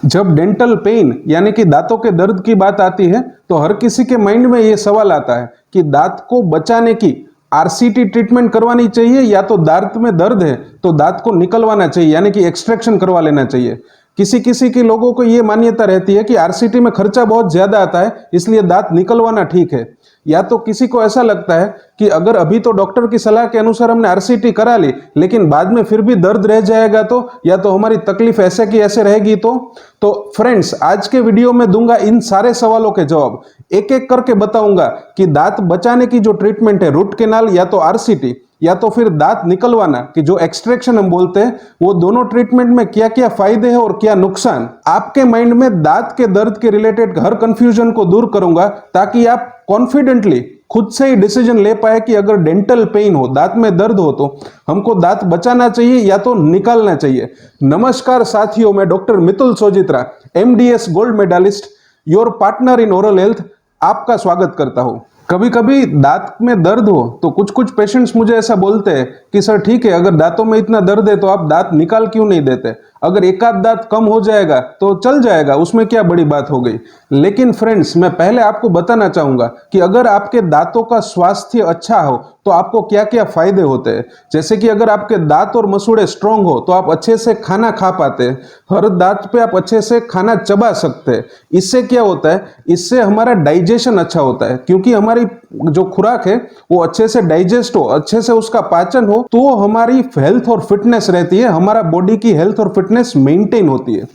जब dental pen यानी कि दांतों के दर्द की बात आती है तो हर किसी के माइंड में ये सवाल आता है कि दांत को बचाने की आरसीटी ट्रीटमेंट करवानी चाहिए या तो दांत में दर्द है तो दांत को निकलवाना चाहिए यानी कि एक्सट्रैक्शन करवा लेना चाहिए। किसी किसी के लोगों को ये मान्यता रहती है कि आरसीटी में खर्चा बहुत ज्यादा आता है इसलिए दांत निकलवाना ठीक है, या तो किसी को ऐसा लगता है कि अगर अभी तो डॉक्टर की सलाह के अनुसार हमने आरसीटी करा ली लेकिन बाद में फिर भी दर्द रह जाएगा तो, या तो हमारी तकलीफ ऐसे की ऐसे रहेगी तो फ्रेंड्स आज के वीडियो में दूंगा इन सारे सवालों के जवाब। एक एक करके बताऊंगा कि दांत बचाने की जो ट्रीटमेंट है रूट कैनाल या तो आरसीटी या तो फिर दांत निकलवाना कि जो एक्सट्रैक्शन हम बोलते हैं, वो दोनों ट्रीटमेंट में क्या क्या फायदे हैं और क्या नुकसान। आपके माइंड में दांत के दर्द के रिलेटेड हर कंफ्यूजन को दूर करूंगा ताकि आप कॉन्फिडेंटली खुद से ही डिसीजन ले पाए कि अगर डेंटल पेन हो, दांत में दर्द हो तो हमको दांत बचाना चाहिए या तो निकालना चाहिए। नमस्कार साथियों, मैं doctor Mitul Sojitra, MDS gold medallist, your partner in oral health, आपका स्वागत करता हूं। कभी कभी दांत में दर्द हो तो कुछ कुछ पेशेंट्स मुझे ऐसा बोलते हैं कि सर ठीक है, अगर दांतों में इतना दर्द है तो आप दांत निकाल क्यों नहीं देते, अगर एक आध दांत कम हो जाएगा तो चल जाएगा, उसमें क्या बड़ी बात हो गई। लेकिन फ्रेंड्स, मैं पहले आपको बताना चाहूंगा कि अगर आपके दांतों का स्वास्थ्य अच्छा हो तो आपको क्या क्या फायदे होते हैं। जैसे कि अगर आपके दांत और मसूड़े स्ट्रांग हो तो आप अच्छे से खाना खा पाते हैं, हर दांत पे आप अच्छे से खाना चबा सकते हैं। इससे क्या होता है, इससे हमारा डाइजेशन अच्छा होता है, क्योंकि हमारी जो खुराक है वो अच्छे से डाइजेस्ट हो, अच्छे से उसका पाचन हो तो हमारी हेल्थ और फिटनेस रहती है, हमारा बॉडी की हेल्थ और फिटनेस मेंटेन होती है।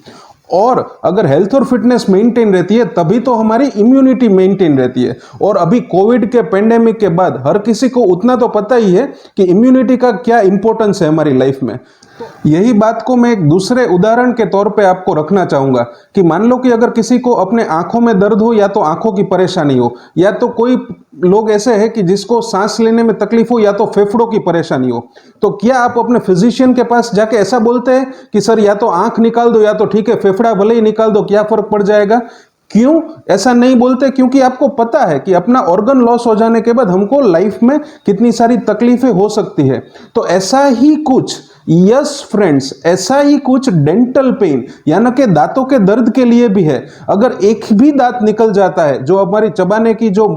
और अगर हेल्थ और फिटनेस मेंटेन रहती है तभी तो हमारी इम्यूनिटी मेंटेन रहती है। और अभी कोविड के पेंडेमिक के बाद हर किसी को उतना तो पता ही है कि इम्यूनिटी का क्या इंपॉर्टेंस है हमारी लाइफ में। यही बात को मैं एक दूसरे उदाहरण के तौर पे आपको रखना चाहूंगा कि मान लो कि अगर किसी को अपने आंखों में दर्द हो या तो आंखों की परेशानी हो, या तो कोई लोग ऐसे हैं कि जिसको सांस लेने में तकलीफ हो या तो फेफड़ों की परेशानी हो, तो क्या आप अपने फिजिशियन के पास जाके ऐसा बोलते हैं कि सर या तो आंख निकाल दो या तो ठीक है फेफड़ा भले ही निकाल दो, क्या फर्क पड़ जाएगा? क्यों ऐसा नहीं बोलते? क्योंकि आपको पता है कि अपना ऑर्गन लॉस हो जाने के बाद हमको लाइफ में कितनी सारी तकलीफें हो सकती है। तो ऐसा ही कुछ, यस फ्रेंड्स, ऐसा ही कुछ डेंटल पेन यानी कि दांतों के दर्द के लिए भी है। अगर एक भी दांत निकल जाता है, जो हमारी चबाने की जो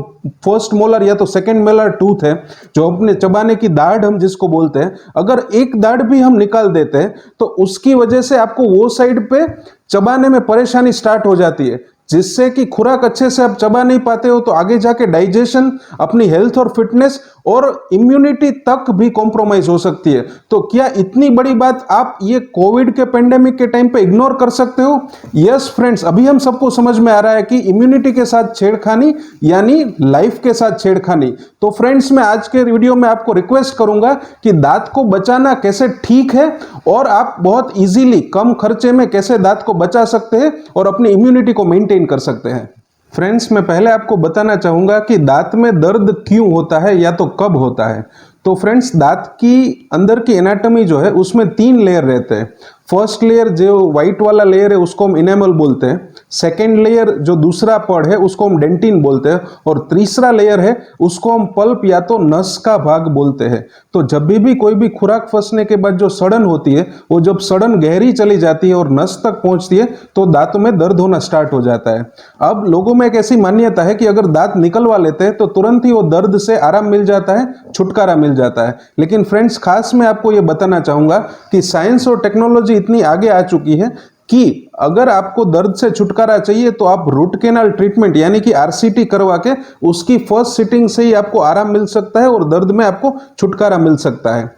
फर्स्ट मोलर या तो सेकंड मोलर टूथ है, जो अपने चबाने की दाढ़ हम जिसको बोलते हैं, अगर एक दाढ़ भी हम निकाल देते हैं तो उसकी वजह से आपको वो साइड पे चबाने में परेशानी स्टार्ट हो जाती है, जिससे कि खुराक अच्छे से आप चबा नहीं पाते हो, तो आगे जाके डाइजेशन, अपनी हेल्थ और फिटनेस और इम्यूनिटी तक भी कॉम्प्रोमाइज हो सकती है। तो क्या इतनी बड़ी बात आप ये कोविड के पेंडेमिक के टाइम पे इग्नोर कर सकते हो? यस फ्रेंड्स, अभी हम सबको समझ में आ रहा है कि इम्यूनिटी के साथ छेड़खानी यानी लाइफ के साथ छेड़खानी। तो फ्रेंड्स, मैं आज के वीडियो में आपको रिक्वेस्ट करूंगा कि दांत को बचाना कैसे ठीक है और आप बहुत इजीली कम खर्चे में कैसे दांत को बचा सकते हैं और अपनी इम्यूनिटी को मेंटेन कर सकते हैं। फ्रेंड्स, मैं पहले आपको बताना चाहूंगा कि दांत में दर्द क्यों होता है या तो कब होता है। तो फ्रेंड्स, दांत की अंदर की एनाटॉमी जो है उसमें 3 लेयर रहते हैं। फर्स्ट लेयर जो व्हाइट वाला लेयर है उसको हम इनेमल बोलते हैं, सेकेंड लेयर जो दूसरा पड़ है उसको हम डेंटिन बोलते हैं, और तीसरा लेयर है उसको हम पल्प या तो नस का भाग बोलते हैं। तो जब भी कोई भी खुराक फंसने के बाद जो सड़न होती है, वो जब सड़न गहरी चली जाती है और नस तक पहुंचती है तो दांतों में दर्द होना स्टार्ट हो जाता है। अब लोगों में एक ऐसी मान्यता है कि अगर दांत निकलवा लेते हैं तो तुरंत ही वो दर्द से आराम मिल जाता है, छुटकारा मिल जाता है। लेकिन फ्रेंड्स, खास मैं आपको ये बताना चाहूंगा कि साइंस और टेक्नोलॉजी इतनी आगे आ चुकी है कि अगर आपको दर्द से छुटकारा चाहिए तो आप रूट कैनाल ट्रीटमेंट यानी कि आरसीटी करवा के उसकी फर्स्ट सिटिंग से ही आपको आराम मिल सकता है और दर्द में आपको छुटकारा मिल सकता है।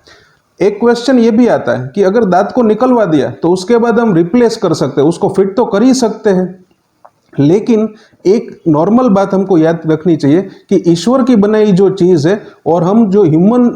एक क्वेश्चन ये भी आता है कि अगर दांत को निकलवा दिया तो उसके बाद हम रिप्लेस कर सकते हैं, उसको फिट तो कर ही सकते हैं। लेकिन एक नॉर्मल बात हमको याद रखनी चाहिए कि ईश्वर की बनाई जो चीज है, और हम जो ह्यूमन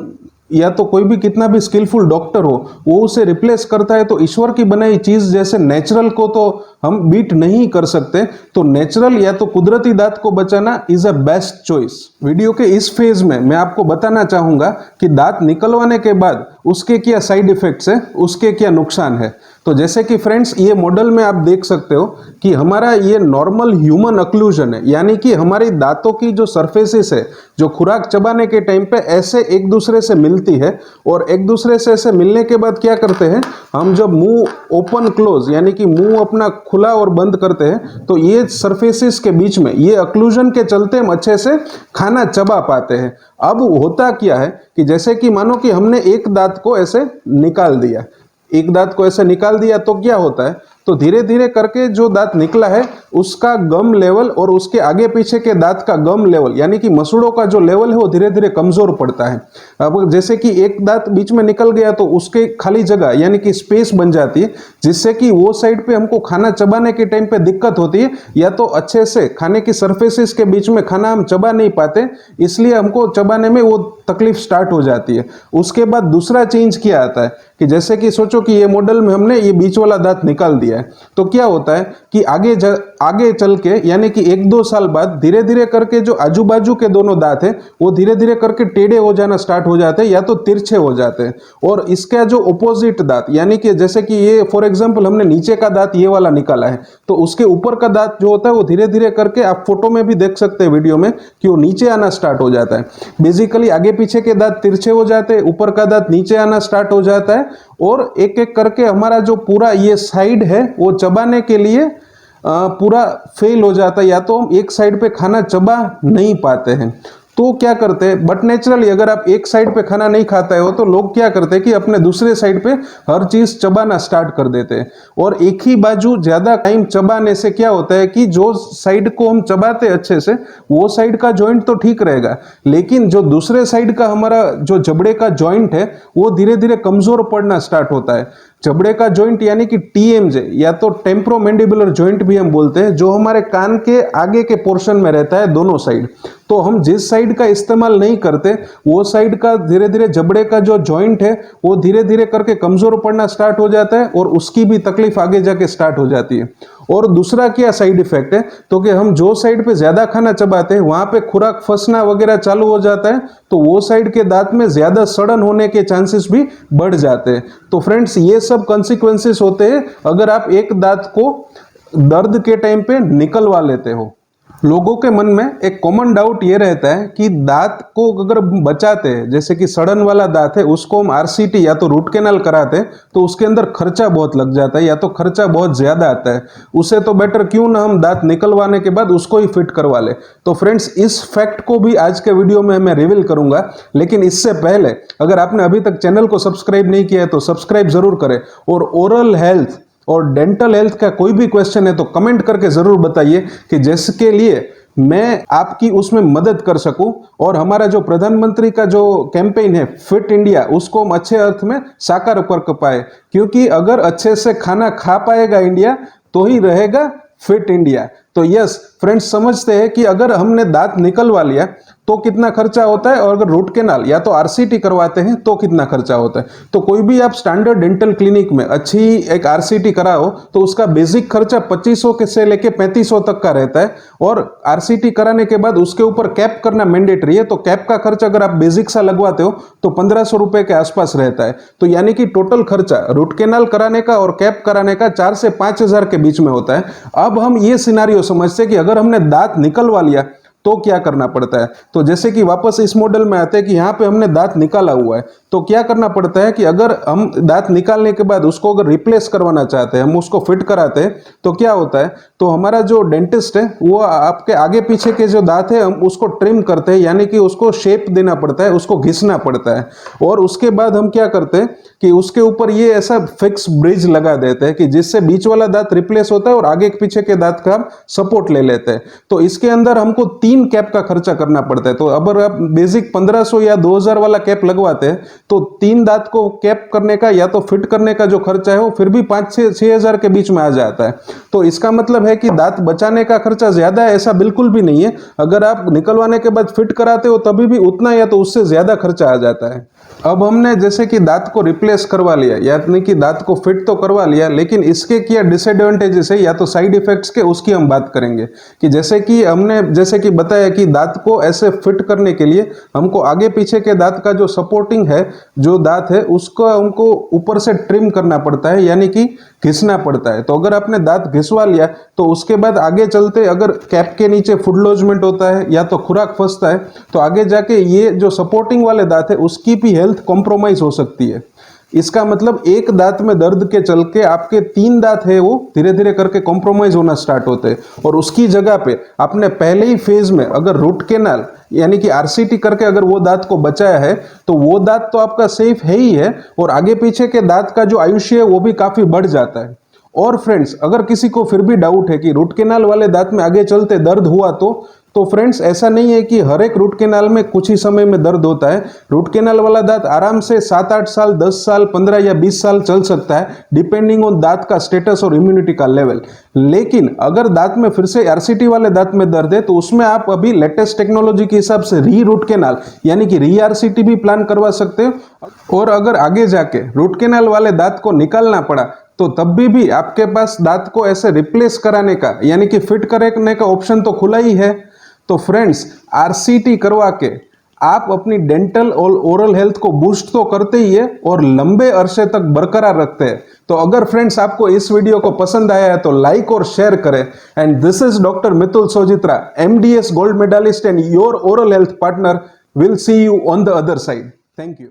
या तो कोई भी कितना भी स्किलफुल डॉक्टर हो वो उसे रिप्लेस करता है, तो ईश्वर की बनाई चीज जैसे नेचुरल को तो हम बीट नहीं कर सकते। तो नेचुरल या तो कुदरती दांत को बचाना is a best choice. Video के इस फेज में मैं आपको बताना चाहूंगा कि दांत निकलवाने के बाद उसके क्या साइड इफेक्ट्स है, उसके क्या नुकसान है। तो जैसे कि फ्रेंड्स ये मॉडल में आप देख सकते हो कि हमारा ये नॉर्मल ह्यूमन अक्लूजन है, यानी कि हमारी दांतों की जो सरफेसेस है जो खुराक चबाने के टाइम पे ऐसे एक दूसरे से मिलती है, और एक दूसरे से ऐसे मिलने के बाद क्या करते हैं हम, जब मुंह ओपन क्लोज यानी कि मुंह अपना खुला और बंद करते हैं तो ये सरफेसेस के बीच में ये अक्लूजन के चलते हम अच्छे से खाना चबा पाते हैं। अब होता क्या है कि जैसे कि मानो कि हमने एक दांत को ऐसे निकाल दिया, एक दांत को ऐसे निकाल दिया तो क्या होता है, तो धीरे धीरे करके जो दांत निकला है उसका गम लेवल और उसके आगे पीछे के दांत का गम लेवल यानी कि मसूड़ों का जो लेवल है वो धीरे धीरे कमजोर पड़ता है। अब जैसे कि एक दांत बीच में निकल गया तो उसके खाली जगह यानी कि स्पेस बन जाती है, जिससे कि वो साइड पे हमको खाना चबाने के टाइम पे दिक्कत होती है, या तो अच्छे से खाने की सरफेसेस के बीच में खाना हम चबा नहीं पाते, इसलिए हमको चबाने में वो तकलीफ स्टार्ट हो जाती है। उसके बाद दूसरा चेंज क्या आता है कि जैसे कि सोचो कि ये मॉडल में हमने ये बीच वाला दांत निकाल दिया है, तो क्या होता है कि आगे चल के यानी कि 1-2 साल बाद धीरे धीरे करके जो आजू बाजू के दोनों दांत हैं वो धीरे धीरे करके टेढ़े हो जाना स्टार्ट हो जाते हैं या तो तिरछे हो जाते हैं। और इसका जो ऑपोजिट दांत यानी कि जैसे कि ये फॉर एग्जांपल हमने नीचे का दांत ये वाला निकाला है, तो उसके ऊपर का दांत जो होता है वो धीरे धीरे करके, आप फोटो में भी देख सकते हैं वीडियो में, कि वो नीचे आना स्टार्ट हो जाता है। बेसिकली आगे पीछे के दांत तिरछे हो जाते हैं, ऊपर का दांत नीचे आना स्टार्ट हो जाता है, और एक एक करके हमारा जो पूरा ये साइड है वो चबाने के लिए पूरा फेल हो जाता है, या तो हम एक साइड पे खाना चबा नहीं पाते हैं। तो क्या करते हैं, बट नेचुरली अगर आप एक साइड पे खाना नहीं खाता हो तो लोग क्या करते हैं कि अपने दूसरे साइड पे हर चीज चबाना स्टार्ट कर देते हैं, और एक ही बाजू ज्यादा टाइम चबाने से क्या होता है कि जो साइड को हम चबाते अच्छे से वो साइड का जॉइंट तो ठीक रहेगा, लेकिन जो दूसरे साइड का हमारा जो जबड़े का जॉइंट है वो धीरे धीरे कमजोर पड़ना स्टार्ट होता है। जबड़े का जॉइंट यानी कि टीएमजे या तो टेम्पोरोमैंडिबुलर जॉइंट भी हम बोलते हैं, जो हमारे कान के आगे के पोर्शन में रहता है दोनों साइड। तो हम जिस साइड का इस्तेमाल नहीं करते वो साइड का धीरे धीरे जबड़े का जो जॉइंट है वो धीरे धीरे करके कमजोर पड़ना स्टार्ट हो जाता है, और उसकी भी तकलीफ आगे जाके स्टार्ट हो जाती है। और दूसरा क्या साइड इफेक्ट है, तो कि हम जो साइड पे ज्यादा खाना चबाते हैं वहां पे खुराक फंसना वगैरह चालू हो जाता है, तो वो साइड के दांत में ज्यादा सड़न होने के चांसेस भी बढ़ जाते हैं। तो फ्रेंड्स ये सब कॉन्सिक्वेंसेस होते हैं अगर आप एक दांत को दर्द के टाइम पे निकलवा लेते हो। लोगों के मन में एक कॉमन डाउट ये रहता है कि दांत को अगर बचाते हैं, जैसे कि सड़न वाला दांत है उसको हम आरसीटी या तो रूट कैनाल कराते हैं तो उसके अंदर खर्चा बहुत लग जाता है या तो खर्चा बहुत ज्यादा आता है, उसे तो बेटर क्यों ना हम दांत निकलवाने के बाद उसको ही फिट करवा ले। तो फ्रेंड्स इस फैक्ट को भी आज के वीडियो में मैं रिवील करूंगा, लेकिन इससे पहले अगर आपने अभी तक चैनल को सब्सक्राइब नहीं किया है तो सब्सक्राइब जरूर करें, और ओरल हेल्थ और डेंटल हेल्थ का कोई भी क्वेश्चन है तो कमेंट करके जरूर बताइए कि जिसके लिए मैं आपकी उसमें मदद कर सकूं, और हमारा जो प्रधानमंत्री का जो कैंपेन है फिट इंडिया उसको हम अच्छे अर्थ में साकार कर पाए, क्योंकि अगर अच्छे से खाना खा पाएगा इंडिया तो ही रहेगा फिट इंडिया। तो यस फ्रेंड्स समझते हैं कि अगर हमने दांत निकलवा लिया तो कितना खर्चा होता है, और अगर रूट कैनाल या तो आरसीटी करवाते हैं तो कितना खर्चा होता है। तो कोई भी आप स्टैंडर्ड डेंटल क्लिनिक में अच्छी एक आरसीटी कराओ तो उसका बेसिक खर्चा 2500 से लेके 3500 तक का रहता है, और आरसीटी कराने के बाद उसके ऊपर कैप करना मैंडेटरी है, तो कैप का खर्चा अगर आप बेसिक सा लगवाते हो तो 1500 रुपए के आसपास रहता है। तो यानी कि टोटल खर्चा रूट कैनाल कराने का और कैप कराने का 4 से 5000 के बीच में होता है। अब हम ये सिनारियो समझते हैं कि अगर हमने दांत निकलवा लिया तो क्या करना पड़ता है। तो जैसे कि वापस इस मॉडल में आते हैं कि यहाँ पे हमने दांत निकाला हुआ है, तो क्या करना पड़ता है कि अगर हम दांत निकालने के बाद उसको अगर रिप्लेस करवाना चाहते हैं, हम उसको फिट कराते हैं, तो क्या होता है, तो हमारा जो डेंटिस्ट है वो आपके आगे पीछे के जो दांत है हम उसको ट्रिम करते हैं, यानी कि उसको शेप देना पड़ता है, उसको घिसना पड़ता है, और उसके बाद हम क्या करते हैं कि उसके ऊपर ये ऐसा फिक्स ब्रिज लगा देते हैं कि जिससे बीच वाला दांत रिप्लेस होता है और आगे पीछे के दांत का सपोर्ट ले लेते हैं। तो इसके अंदर हमको 3 कैप का खर्चा करना पड़ता है। तो अगर आप बेसिक 1500 या 2000 वाला कैप लगवाते हैं तो 3 दांत को कैप करने का या तो फिट करने का जो खर्चा है वो फिर भी 5 से 6000 के बीच में आ जाता है। तो इसका मतलब है कि दांत बचाने का खर्चा ज्यादा है, ऐसा बिल्कुल भी नहीं है। अगर आप निकलवाने के बाद फिट कराते हो तभी भी उतना या तो उससे ज्यादा खर्चा आ जाता है। अब हमने जैसे कि दांत को रिप्लेस करवा लिया, यानी कि दांत को फिट तो करवा लिया, लेकिन इसके क्या डिसएडवांटेजेस है या तो साइड इफेक्ट्स के, उसकी हम बात करेंगे। कि जैसे कि हमने जैसे कि बताया कि दांत को ऐसे फिट करने के लिए हमको आगे पीछे के दांत का जो सपोर्टिंग है, जो दांत है उसको हमको ऊपर से ट्रिम करना पड़ता है, यानी कि घिसना पड़ता है। तो अगर आपने दांत घिसवा लिया तो उसके बाद आगे चलते अगर कैप के नीचे फूड लॉजमेंट होता है या तो खुराक फंसता है तो आगे जाके ये जो सपोर्टिंग वाले दांत है उसकी भी हेल्थ कॉम्प्रोमाइज हो सकती है। इसका मतलब एक दांत में दर्द के चल के आपके 3 दांत है वो धीरे धीरे करके कॉम्प्रोमाइज होना स्टार्ट होते हैं, और उसकी जगह पे आपने पहले ही फेज में अगर रूट कैनाल यानी कि आरसीटी करके अगर वो दांत को बचाया है तो वो दांत तो आपका सेफ है ही है, और आगे पीछे के दांत का जो आयुष्य है वो भी काफी बढ़ जाता है। और फ्रेंड्स, अगर किसी को फिर भी डाउट है कि रूट कैनाल वाले दांत में आगे चलते दर्द हुआ तो फ्रेंड्स ऐसा नहीं है कि हर एक रूट कैनाल में कुछ ही समय में दर्द होता है। रूट कैनाल वाला दांत आराम से 7-8 साल, 10 साल, 15 या 20 साल चल सकता है, डिपेंडिंग ऑन दांत का स्टेटस और इम्यूनिटी का लेवल। लेकिन अगर दांत में फिर से आरसीटी वाले दांत में दर्द है तो उसमें आप अभी लेटेस्ट टेक्नोलॉजी के हिसाब से री रूट कैनाल यानी कि री आरसीटी भी प्लान करवा सकते हो। और अगर आगे जाके रूट कैनाल वाले दांत को निकालना पड़ा तो तब भी आपके पास दांत को ऐसे रिप्लेस कराने का यानी कि फिट करने का ऑप्शन तो खुला ही है। तो फ्रेंड्स, आरसीटी करवा के आप अपनी डेंटल और ओरल हेल्थ को बूस्ट तो करते ही है और लंबे अरसे तक बरकरार रखते हैं। तो अगर फ्रेंड्स आपको इस वीडियो को पसंद आया है तो लाइक और शेयर करें। And this is doctor Mitul Sojitra, MDS gold medallist and your oral health partner. Will see you on the other side. Thank you.